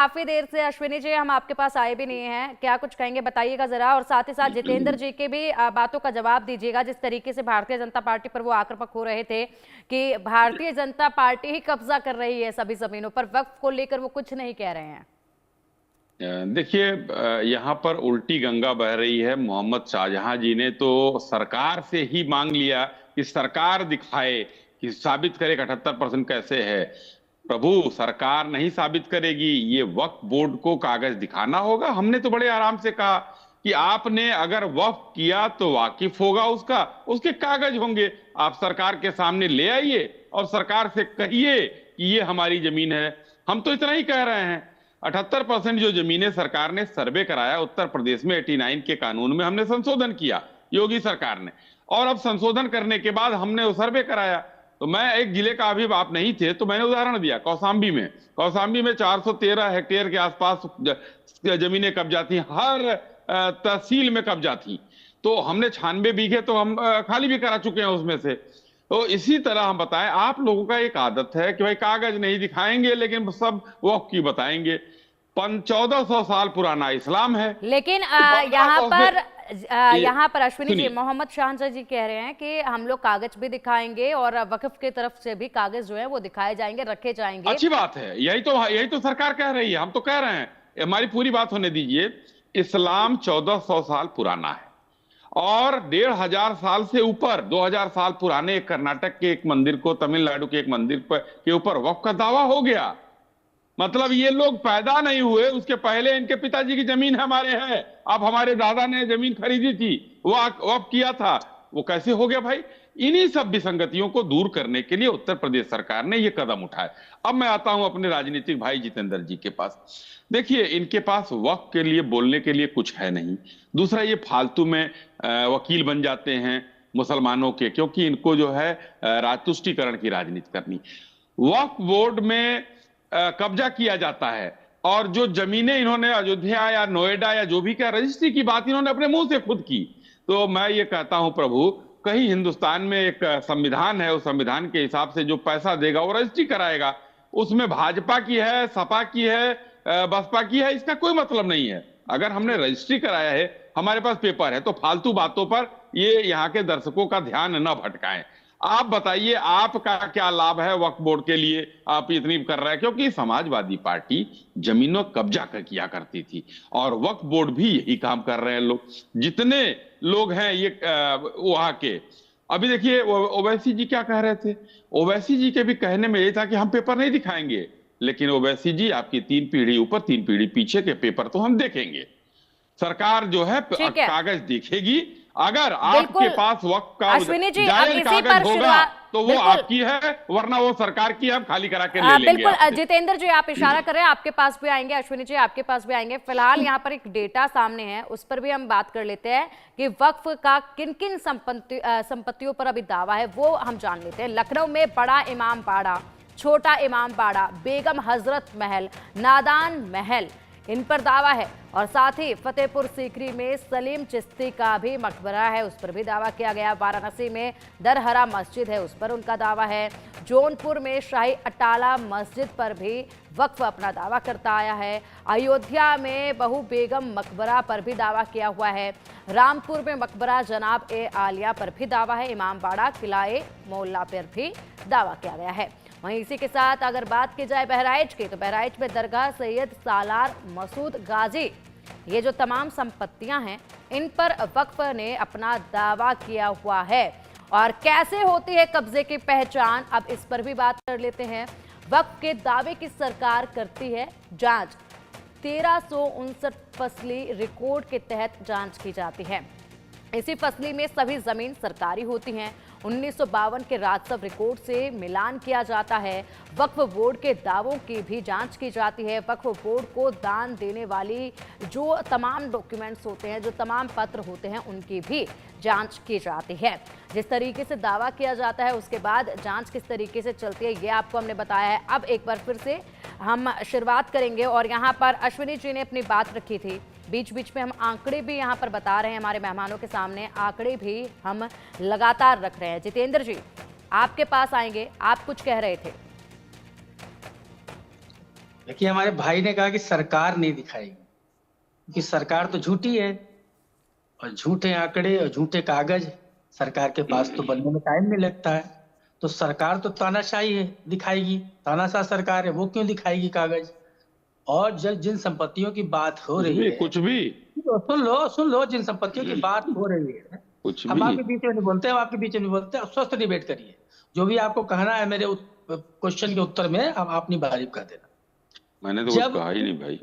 काफी देर से अश्विनी जी हम आपके पास आए भी नहीं हैं, क्या कुछ कहेंगे बताइएगा जरा। और साथ ही साथ जितेंद्र जी के भी बातों का जवाब दीजिएगा। जिस तरीके से भारतीय जनता पार्टी पर वो आक्रामक हो रहे थे कि भारतीय जनता पार्टी ही कब्जा कर रही है सभी जमीनों पर, वक्फ को लेकर वो कुछ नहीं कह रहे हैं। देखिए, यहाँ पर उल्टी गंगा बह रही है। मोहम्मद शाहजहां जी ने तो सरकार से ही मांग लिया कि सरकार दिखाए, कि साबित करे 78% कैसे है। प्रभु, सरकार नहीं साबित करेगी, ये वक्फ बोर्ड को कागज दिखाना होगा। हमने तो बड़े आराम से कहा कि आपने अगर वक्फ किया तो वाकिफ होगा उसका, उसके कागज होंगे। आप सरकार के सामने ले आइए और सरकार से कहिए कि ये हमारी जमीन है। हम तो इतना ही कह रहे हैं। 78% जो जमीनें सरकार ने सर्वे कराया उत्तर प्रदेश में, 89 के कानून में हमने संशोधन किया योगी सरकार ने। और अब संशोधन करने के बाद हमने वो सर्वे कराया। तो मैं एक जिले का, अभी आप नहीं थे तो मैंने उदाहरण दिया, कौशाम्बी में 413 हेक्टेयर के आसपास जमीनें कब्जा थी, हर तहसील में कब्जा थी। तो हमने 96 बीघे तो हम खाली भी करा चुके हैं उसमें से। तो इसी तरह हम बताएं, आप लोगों का एक आदत है कि भाई कागज नहीं दिखाएंगे लेकिन सब वक्फ की बताएंगे। 1400 साल पुराना इस्लाम है। लेकिन तो यहाँ 1500 पर से यहाँ पर अश्विनी जी, सुनिए, मोहम्मद शाहजहां जी कह रहे हैं कि हम लोग कागज भी दिखाएंगे और वक्फ की तरफ से भी कागज जो है वो दिखाए जाएंगे, रखे जाएंगे। अच्छी बात है। यही तो सरकार कह रही है, हम तो कह रहे हैं। हमारी पूरी बात होने दीजिए। इस्लाम 1400 साल पुराना है और 1500 साल से ऊपर, 2000 साल पुराने एक कर्नाटक के एक मंदिर को, तमिलनाडु के एक मंदिर पर के ऊपर वक्फ का दावा हो गया। मतलब ये लोग पैदा नहीं हुए उसके पहले इनके पिताजी की जमीन हमारे है। अब हमारे दादा ने जमीन खरीदी थी, वो वक्फ किया था, वो कैसे हो गया भाई? इन्हीं सब विसंगतियों को दूर करने के लिए उत्तर प्रदेश सरकार ने ये कदम उठाया। अब मैं आता हूं अपने राजनीतिक भाई जितेंद्र जी के पास। देखिए, इनके पास वक्फ के लिए बोलने के लिए कुछ है नहीं। दूसरा, ये फालतू में वकील बन जाते हैं मुसलमानों के, क्योंकि इनको जो है तुष्टीकरण की राजनीति करनी। वक्फ बोर्ड में कब्जा किया जाता है और जो जमीनें इन्होंने अयोध्या या नोएडा या जो भी क्या, रजिस्ट्री की बात इन्होंने अपने मुंह से खुद की। तो मैं ये कहता हूं प्रभु, कहीं हिंदुस्तान में एक संविधान है, उस संविधान के हिसाब से जो पैसा देगा वो रजिस्ट्री कराएगा। उसमें भाजपा की है, सपा की है, बसपा की है, इसका कोई मतलब नहीं है। अगर हमने रजिस्ट्री कराया है, हमारे पास पेपर है, तो फालतू बातों पर ये यहाँ के दर्शकों का ध्यान न भटकाएं। आप बताइए, आपका क्या लाभ है वक्फ बोर्ड के लिए? आप इतनी कर रहे हैं क्योंकि समाजवादी पार्टी जमीनों कब्जा कर किया करती थी और वक्फ बोर्ड भी यही काम कर रहे हैं। लोग जितने लोग हैं ये वहां के, अभी देखिए ओवैसी जी क्या कह रहे थे। ओवैसी जी के भी कहने में यही था कि हम पेपर नहीं दिखाएंगे, लेकिन ओवैसी जी, आपकी 3 पीढ़ी ऊपर 3 पीढ़ी पीछे के पेपर तो हम देखेंगे। सरकार जो है ठीक है, कागज देखेगी। अगर आपके बिल्कुल पास वक्त का अश्विनी जी, अब जायज इसी कागज पर होगा शुरुआत, तो वो बिल्कुल आपकी है, वरना वो सरकार की है, हम खाली करा के ले लेंगे बिल्कुल आपसे। जितेंद्र जी आप इशारा कर रहे हैं, आपके पास भी आएंगे, अश्विनी जी आपके पास भी आएंगे। फिलहाल यहाँ पर एक डेटा सामने है, उस पर भी हम बात कर लेते हैं कि वक्फ का किन किन संपत्तियों पर अभी दावा है वो हम जान लेते हैं। लखनऊ में बड़ा इमाम बाड़ा, छोटा इमाम बाड़ा, बेगम हजरत महल, नादान महल, इन पर दावा है। और साथ ही फतेहपुर सीकरी में सलीम चिश्ती का भी मकबरा है, उस पर भी दावा किया गया। वाराणसी में दरहरा मस्जिद है, उस पर उनका दावा है। जौनपुर में शाही अटाला मस्जिद पर भी वक्फ अपना दावा करता आया है। अयोध्या में बहू बेगम मकबरा पर भी दावा किया हुआ है। रामपुर में मकबरा जनाब ए आलिया पर भी दावा है। इमामबाड़ा किलाए मोहल्ला पर भी दावा किया गया है। वहीं इसी के साथ अगर बात की जाए बहराइच की, तो बहराइच में दरगाह सैयद सालार मसूद गाजी, ये जो तमाम संपत्तियां हैं इन पर वक्फ ने अपना दावा किया हुआ है। और कैसे होती है कब्जे की पहचान, अब इस पर भी बात कर लेते हैं। वक्फ के दावे की सरकार करती है जांच। 1359 फसली रिकॉर्ड के तहत जांच की जाती है। इसी फसली में सभी जमीन सरकारी होती हैं। 1952 के राजस्व रिकॉर्ड से मिलान किया जाता है। वक्फ बोर्ड के दावों की भी जांच की जाती है। वक्फ बोर्ड को दान देने वाली जो तमाम डॉक्यूमेंट्स होते हैं, जो तमाम पत्र होते हैं, उनकी भी जांच की जाती है। जिस तरीके से दावा किया जाता है उसके बाद जांच किस तरीके से चलती है ये आपको हमने बताया है। अब एक बार फिर से हम शुरुआत करेंगे और यहाँ पर अश्विनी जी ने अपनी बात रखी थी, बीच बीच में हम आंकड़े भी यहाँ पर बता रहे हैं हमारे मेहमानों के सामने, आंकड़े भी हम लगातार रख रहे हैं। जितेंद्र जी आपके पास आएंगे, आप कुछ कह रहे थे। देखिए, हमारे भाई ने कहा कि सरकार नहीं दिखाएगी, क्योंकि सरकार तो झूठी है, और झूठे आंकड़े और झूठे कागज सरकार के पास तो बनने में टाइम नहीं लगता है। तो सरकार तो तानाशाही है, दिखाएगी, तानाशाह सरकार है, वो क्यों दिखाएगी कागज? और जब जिन संपत्तियों की बात हो रही है, कुछ भी तो सुन लो, जिन संपत्तियों की बात हो रही है, कुछ हम भी आपके बीच में नहीं बोलते, हम आपके बीच में नहीं बोलते। आप स्वस्थ डिबेट करिए, जो भी आपको कहना है मेरे क्वेश्चन के उत्तर में आप अपनी बारी कर देना। मैंने तो कुछ कहा ही नहीं भाई।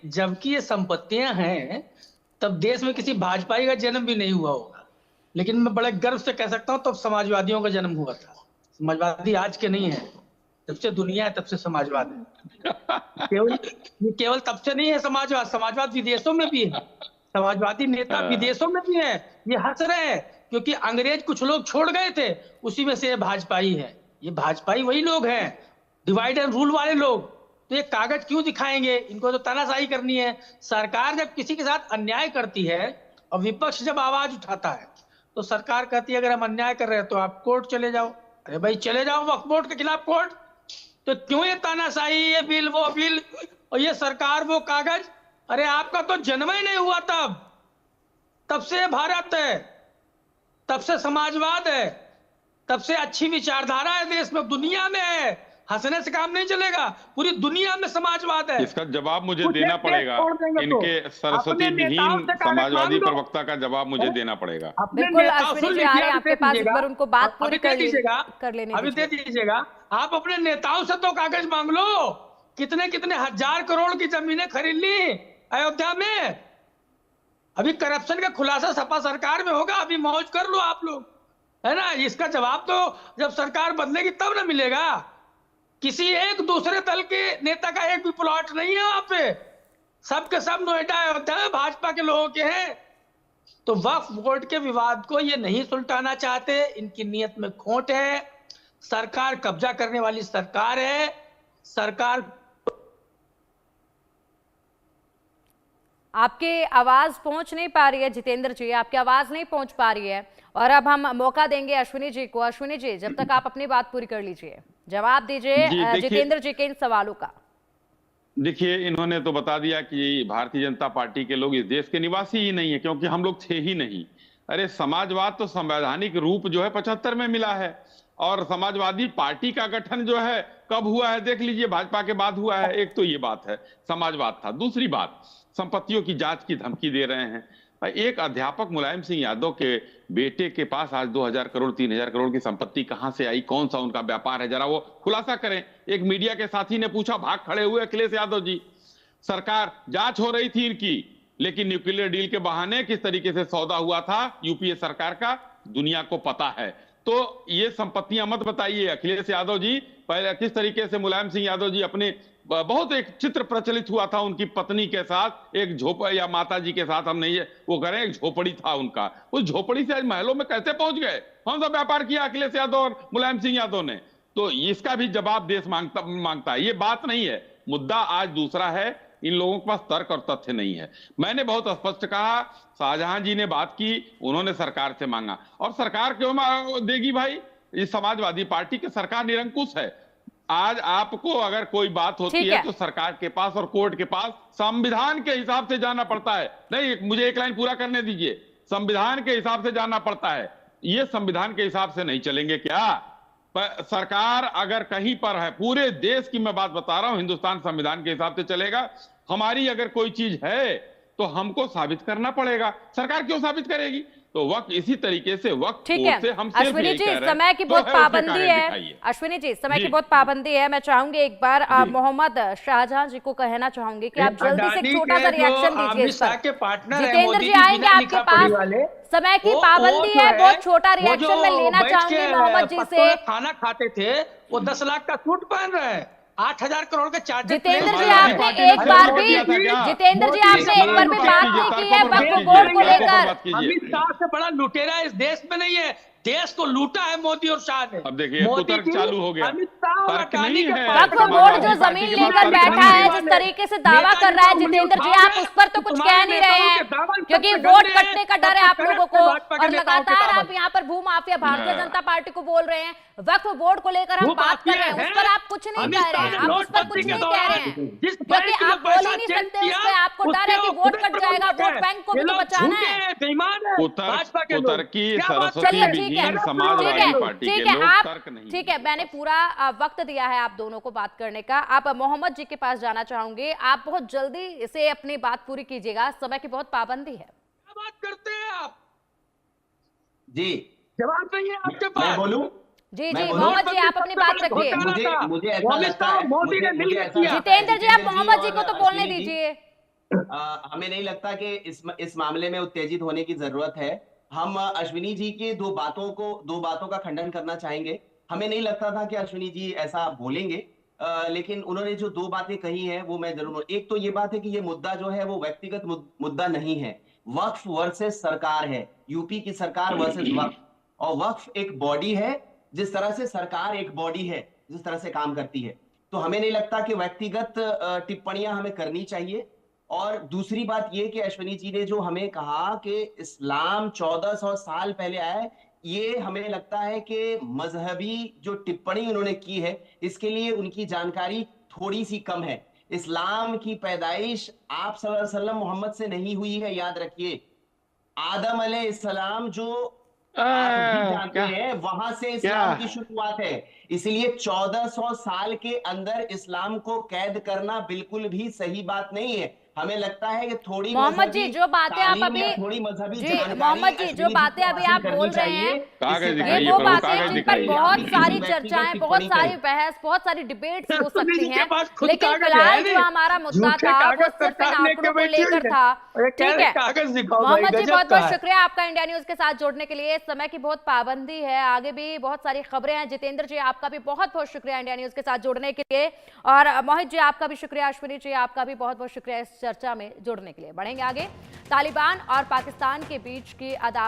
जबकि ये संपत्तियां हैं, तब देश में किसी भाजपाई का जन्म भी नहीं हुआ होगा। लेकिन मैं बड़े गर्व से कह सकता हूं, तब समाजवादियों का जन्म हुआ था। समाजवादी आज के नहीं है, जब से दुनिया है तब से समाजवाद है। केवल तब से नहीं है समाजवाद, समाजवाद विदेशों में भी है, समाजवादी नेता विदेशों में भी है। ये हंस रहे हैं क्योंकि अंग्रेज कुछ लोग छोड़ गए थे, उसी में से ये भाजपाई है। ये भाजपाई वही लोग हैं, डिवाइड एंड रूल वाले लोग। तो ये कागज क्यों दिखाएंगे? इनको तो तानाशाही करनी है। सरकार जब किसी के साथ अन्याय करती है और विपक्ष जब आवाज उठाता है, तो सरकार कहती है अगर हम अन्याय कर रहे हैं तो आप कोर्ट चले जाओ। अरे भाई चले जाओ वक्फ बोर्ड के खिलाफ कोर्ट। तो क्यों ये तानाशाही, ये बिल वो बिल और ये सरकार वो कागज? अरे आपका तो जन्म ही नहीं हुआ तब से भारत है, तब से समाजवाद है, तब से अच्छी विचारधारा है देश में, दुनिया में है। हंसने से काम नहीं चलेगा, पूरी दुनिया में समाजवाद है। इसका जवाब मुझे देना पड़ेगा, इनके सरस्वती विहीन समाजवादी प्रवक्ता का जवाब मुझे देना पड़ेगा। बिल्कुल अश्विनी जी आ रहे हैं आपके पास, एक बार उनको बात पूरी कर लेने अभी दे दीजिएगा। आप अपने नेताओं से तो कागज मांग लो, कितने कितने हजार करोड़ की जमीनें खरीद ली अयोध्या में। अभी करप्शन का खुलासा सपा सरकार में होगा, अभी मौज कर लो आप लोग, है ना। इसका जवाब तो जब सरकार बदलेगी तब ना मिलेगा। किसी एक दूसरे दल के नेता का एक भी प्लॉट नहीं है वहां पे, सबके सब नोएडा अयोध्या में भाजपा के लोगों के हैं। तो वक्फ बोर्ड के विवाद को ये नहीं सुलटाना चाहते, इनकी नीयत में खोट है। सरकार कब्जा करने वाली सरकार है, सरकार। आपकी आवाज पहुंच नहीं पा रही है जितेंद्र जी, आपकी आवाज नहीं पहुंच पा रही है। और अब हम मौका देंगे अश्विनी जी को। अश्विनी जी जब तक आप अपनी बात पूरी कर लीजिए, जवाब दीजिए जितेंद्र जी के इन सवालों का। देखिए, इन्होंने तो बता दिया कि भारतीय जनता पार्टी के लोग इस देश के निवासी ही नहीं है, क्योंकि हम लोग थे ही नहीं। अरे समाजवाद तो संवैधानिक रूप जो है 75 में मिला है, और समाजवादी पार्टी का गठन जो है कब हुआ है देख लीजिए, भाजपा के बाद हुआ है। एक तो ये बात है, समाजवाद था। दूसरी बात, संपत्तियों की जांच की धमकी दे रहे हैं। एक अध्यापक मुलायम सिंह यादव के बेटे के पास आज 2000 करोड़ 3000 करोड़ की संपत्ति कहां से आई, कौन सा उनका व्यापार है, जरा वो खुलासा करें। एक मीडिया के साथी ने पूछा, भाग खड़े हुए अखिलेश यादव जी। सरकार जांच हो रही थी इनकी, लेकिन न्यूक्लियर डील के बहाने किस तरीके से सौदा हुआ था यूपीए सरकार का, दुनिया को पता है। तो ये संपत्तियां मत बताइए अखिलेश यादव जी। पहले किस तरीके से मुलायम सिंह यादव जी अपने, बहुत एक चित्र प्रचलित हुआ था उनकी पत्नी के साथ, एक झोपड़ी या माता जी के साथ, हम नहीं वो करें, एक झोपड़ी था उनका। उस झोपड़ी से आज महलों में कैसे पहुंच गए? कौन सा व्यापार किया अखिलेश यादव और मुलायम सिंह यादव ने? तो इसका भी जवाब देश मांगता है। ये बात नहीं है, मुद्दा आज दूसरा है। इन लोगों के पास तर्क और तथ्य नहीं है। मैंने बहुत स्पष्ट कहा, शाहजहां जी ने बात की, उन्होंने सरकार से मांगा, और सरकार क्यों देगी भाई? इस समाजवादी पार्टी की सरकार निरंकुश है। आज आपको अगर कोई बात होती है तो सरकार के पास और कोर्ट के पास संविधान के हिसाब से जाना पड़ता है। नहीं, मुझे एक लाइन पूरा करने दीजिए। संविधान के हिसाब से जाना पड़ता है। ये संविधान के हिसाब से नहीं चलेंगे क्या? सरकार अगर कहीं पर है, पूरे देश की मैं बात बता रहा हूं, हिंदुस्तान संविधान के हिसाब से चलेगा। हमारी अगर कोई चीज है तो हमको साबित करना पड़ेगा। सरकार क्यों साबित करेगी? तो वक्त इसी तरीके से वक्त से हम अश्विनी जी समय की बहुत पाबंदी है। अश्विनी जी समय की बहुत पाबंदी है। मैं चाहूंगी एक बार मोहम्मद शाहजहां जी को कहना चाहूंगी कि आप जल्दी से छोटा सा रिएक्शन दीजिए इस पर। जितेंद्र जी आएंगे आपके पास, समय की पाबंदी है, बहुत छोटा रिएक्शन मैं लेना चाहूंगी मोहम्मद जी से। खाना खाते थे वो 10 लाख का सूट पहन रहे हैं, 8000 करोड़ के चार्ज। जितेंद्र जी आपने एक बार भी बात नहीं की है वक्फ बोर्ड को लेकर। अमित शाह से बड़ा लुटेरा इस देश में नहीं है। देश को लूटा है मोदी और शाह ने। अब देखिए मोदी कुतर्क की चालू हो गया। अमित शाह और तर्क अडानी नहीं के है। पास वक्फ बोर्ड जो जमीन लेकर बैठा है, जिस तरीके से दावा कर रहा है जितेंद्र जी, आप उस पर तो कुछ कह नहीं रहे हैं क्योंकि वोट कटने का डर है आप लोगों को, और लगातार आप यहाँ पर भू माफिया भारतीय जनता पार्टी को बोल रहे हैं। वक्फ बोर्ड को लेकर हम बात कर रहे हैं, उस पर आप कुछ नहीं कह रहे हैं, आप उस पर कुछ नहीं कह रहे हैं क्योंकि आप बोल ही नहीं सकते उस पर। आपको डर है कि वोट कट जाएगा, वोट बैंक को भी तो बचाना है। कुतर्की सरस्वती चलिए ठीक विहीन है, समाजवादी पार्टी ठीक के है, लोग आप तर्क नहीं। ठीक है, मैंने पूरा वक्त दिया है आप दोनों को बात करने का। आप मोहम्मद जी के पास जाना चाहूंगे, आप बहुत जल्दी से अपनी बात पूरी कीजिएगा, समय की बहुत पाबंदी है। क्या बात करते हैं आप जी? जवाब नहीं है आपके मैं पास। बोलूं? जी मैं जी बोलूं? मोहम्मद जी आप अपनी बात रखिए। मुझे ऐसा लगता है, मोदी ने मिल किया। जितेंद्र जी आप मोहम्मद जी को तो बोलने अश्विनी जी, दीजिए। हमें नहीं लगता कि इस मामले में उत्तेजित होने की जरूरत है। हम अश्विनी जी के दो बातों का खंडन करना चाहेंगे। हमें नहीं लगता था कि अश्विनी जी ऐसा बोलेंगे, लेकिन उन्होंने जो दो बातें कही हैं वो मैं जरूर, एक तो ये बात है कि ये मुद्दा जो है वो व्यक्तिगत मुद्दा नहीं है, वक्फ वर्सेस सरकार है, यूपी की सरकार वर्सेस वक्फ। और वक्फ एक बॉडी है, जिस तरह से सरकार एक बॉडी है, जिस तरह से काम करती है। तो हमें नहीं लगता कि व्यक्तिगत टिप्पणियां हमें करनी चाहिए। और दूसरी बात यह कि अश्विनी जी ने जो हमें कहा कि इस्लाम 1400 साल पहले आया है, ये हमें लगता है कि मजहबी जो टिप्पणी उन्होंने की है, इसके लिए उनकी जानकारी थोड़ी सी कम है। इस्लाम की पैदाइश आप सल्लल्लाहु अलैहि वसल्लम मोहम्मद से नहीं हुई है, याद रखिए। आदम अलैहिस्सलाम जो आप भी जानते हैं, वहां से इस्लाम की शुरुआत है। इसलिए 1400 साल के अंदर इस्लाम को कैद करना बिल्कुल भी सही बात नहीं है। हमें लगता है कि थोड़ी मोहम्मद जी जो बातें आप अभी थोड़ी मजहबी जी मोहम्मद जी जो बातें अभी आप बोल रहे हैं, ये वो बातें जिन पर बहुत सारी चर्चाएं, बहुत सारी बहस, बहुत सारी डिबेट्स हो सकती हैं, लेकिन फिलहाल जो हमारा मुद्दा था वो सिर्फ इन आंकड़ों को लेकर था। ठीक है मोहम्मद जी, बहुत बहुत शुक्रिया आपका इंडिया न्यूज के साथ जुड़ने के लिए। समय की बहुत पाबंदी है, आगे भी बहुत सारी खबरें हैं। जितेंद्र जी आपका भी बहुत बहुत शुक्रिया इंडिया न्यूज के साथ जुड़ने के लिए, और मोहित जी आपका भी शुक्रिया, अश्विनी जी आपका भी बहुत बहुत शुक्रिया इस चर्चा में जुड़ने के लिए। बढ़ेंगे आगे। तालिबान और पाकिस्तान के बीच की अदावत